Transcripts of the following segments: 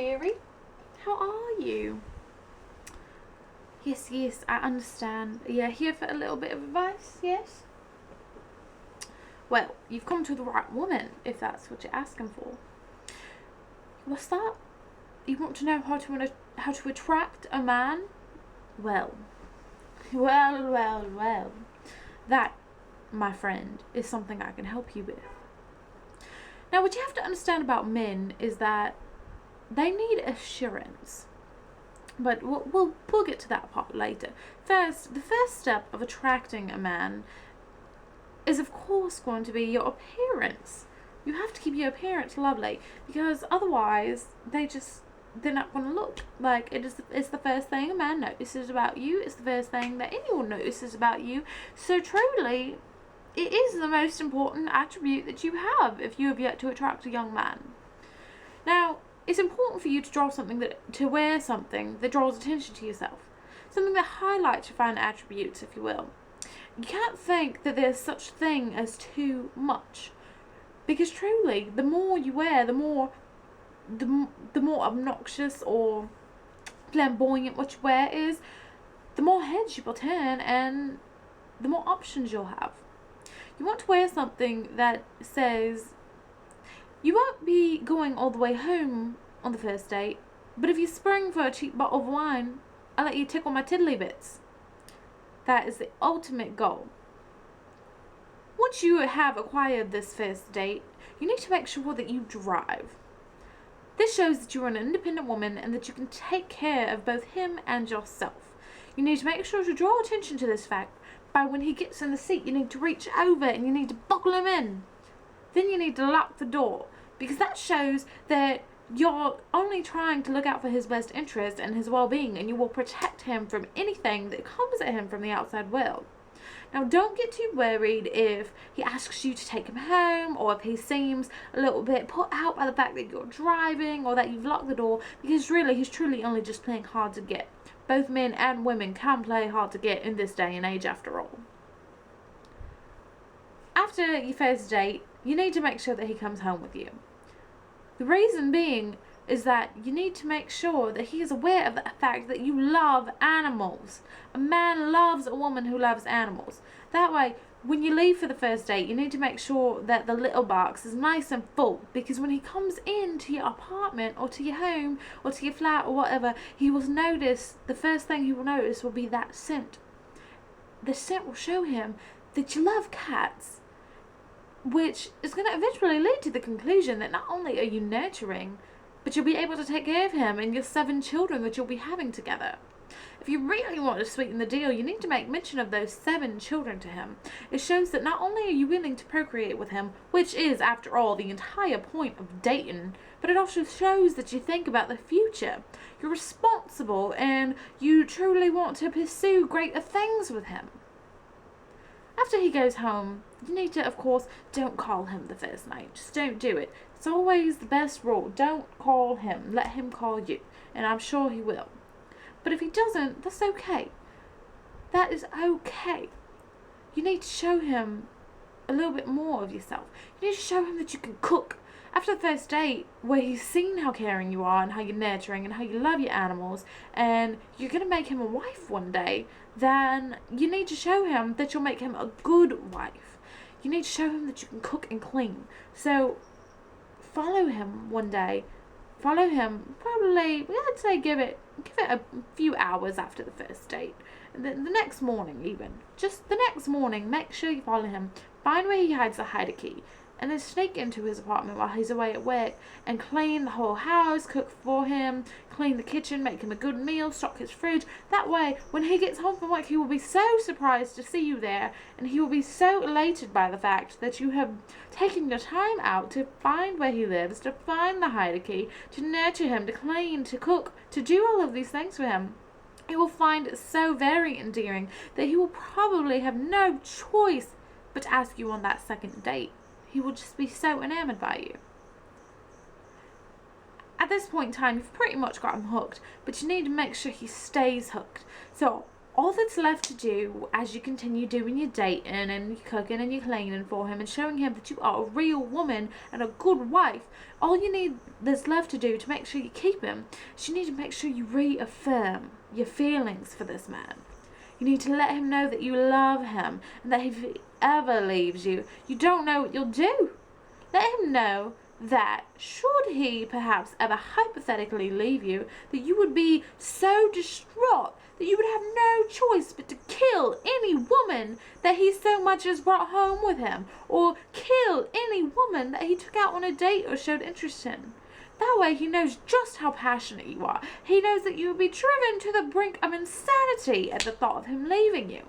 dearie. How are you? Yes, I understand. Yeah, here for a little bit of advice, yes? Well, you've come to the right woman, if that's what you're asking for. What's that? You want to know how to attract a man? Well. That, my friend, is something I can help you with. Now, what you have to understand about men is that they need assurance. But we'll get to that part later. First, the first step of attracting a man is, of course, going to be your appearance. You have to keep your appearance lovely, because otherwise they're not going to look like it's the first thing a man notices about you. It's the first thing that anyone notices about you. So truly, it is the most important attribute that you have if you have yet to attract a young man. Now, it's important for you to wear something that draws attention to yourself. Something that highlights your fine attributes, if you will. You can't think that there's such a thing as too much. Because truly, the more you wear, the more obnoxious or flamboyant what you wear is, the more heads you will turn and the more options you'll have. You want to wear something that says, you won't be going all the way home on the first date, but if you spring for a cheap bottle of wine, I'll let you tickle my tiddly bits. That is the ultimate goal. Once you have acquired this first date, you need to make sure that you drive. This shows that you are an independent woman and that you can take care of both him and yourself. You need to make sure to draw attention to this fact by when he gets in the seat. You need to reach over and you need to buckle him in. Then you need to lock the door, because that shows that you're only trying to look out for his best interest and his well-being, and you will protect him from anything that comes at him from the outside world. Now, don't get too worried if he asks you to take him home, or if he seems a little bit put out by the fact that you're driving or that you've locked the door, because really, he's truly only just playing hard to get. Both men and women can play hard to get in this day and age, after all. After your first date, you need to make sure that he comes home with you. The reason being is that you need to make sure that he is aware of the fact that you love animals. A man loves a woman who loves animals. That way, when you leave for the first date, you need to make sure that the little box is nice and full, because when he comes into your apartment or to your home or to your flat or whatever, the first thing he will notice will be that scent. The scent will show him that you love cats, which is going to eventually lead to the conclusion that not only are you nurturing, but you'll be able to take care of him and your 7 children that you'll be having together. If you really want to sweeten the deal, you need to make mention of those 7 children to him. It shows that not only are you willing to procreate with him, which is, after all, the entire point of dating, but it also shows that you think about the future. You're responsible and you truly want to pursue greater things with him. After he goes home, you need to, of course, don't call him the first night. Just don't do it. It's always the best rule. Don't call him. Let him call you. And I'm sure he will. But if he doesn't, that's okay. That is okay. You need to show him a little bit more of yourself. You need to show him that you can cook. After the first date, where he's seen how caring you are and how you're nurturing and how you love your animals, and you're going to make him a wife one day, then you need to show him that you'll make him a good wife. You need to show him that you can cook and clean. So follow him one day. Follow him probably, I'd say give it a few hours after the first date. The next morning even. Just the next morning, make sure you follow him. Find where he hides the hider key. And then sneak into his apartment while he's away at work and clean the whole house, cook for him, clean the kitchen, make him a good meal, stock his fridge. That way, when he gets home from work, he will be so surprised to see you there, and he will be so elated by the fact that you have taken your time out to find where he lives, to find the hider key, to nurture him, to clean, to cook, to do all of these things for him. He will find it so very endearing that he will probably have no choice but to ask you on that second date. He will just be so enamored by you. At this point in time, you've pretty much got him hooked, but you need to make sure he stays hooked. So, All that's left to do as you continue doing your dating and your cooking and your cleaning for him and showing him that you are a real woman and a good wife, all you need that's left to do to make sure you keep him is you need to make sure you reaffirm your feelings for this man. You need to let him know that you love him and that if he ever leaves you, you don't know what you'll do. Let him know that should he perhaps ever hypothetically leave you, that you would be so distraught that you would have no choice but to kill any woman that he so much as brought home with him, or kill any woman that he took out on a date or showed interest in. That way he knows just how passionate you are. He knows that you would be driven to the brink of insanity at the thought of him leaving you.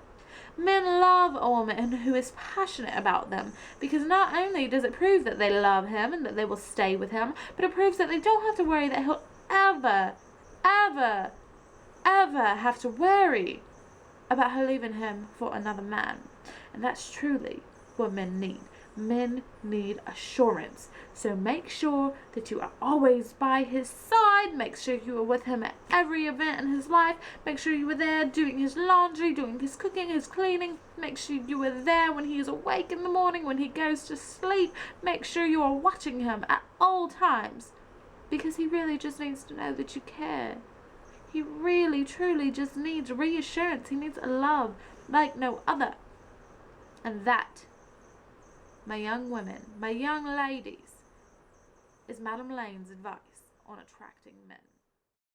Men love a woman who is passionate about them, because not only does it prove that they love him and that they will stay with him, but it proves that they don't have to worry that he'll ever have to worry about her leaving him for another man. And that's truly what men need. Men need assurance. So make sure that you are always by his side. Make sure you are with him at every event in his life. Make sure you were there doing his laundry, doing his cooking, his cleaning. Make sure you were there when he is awake in the morning, when he goes to sleep. Make sure you are watching him at all times, because he really just needs to know that you care. He really, truly just needs reassurance. He needs a love like no other. And that, my young women, my young ladies, is Madam Laine's advice on attracting men.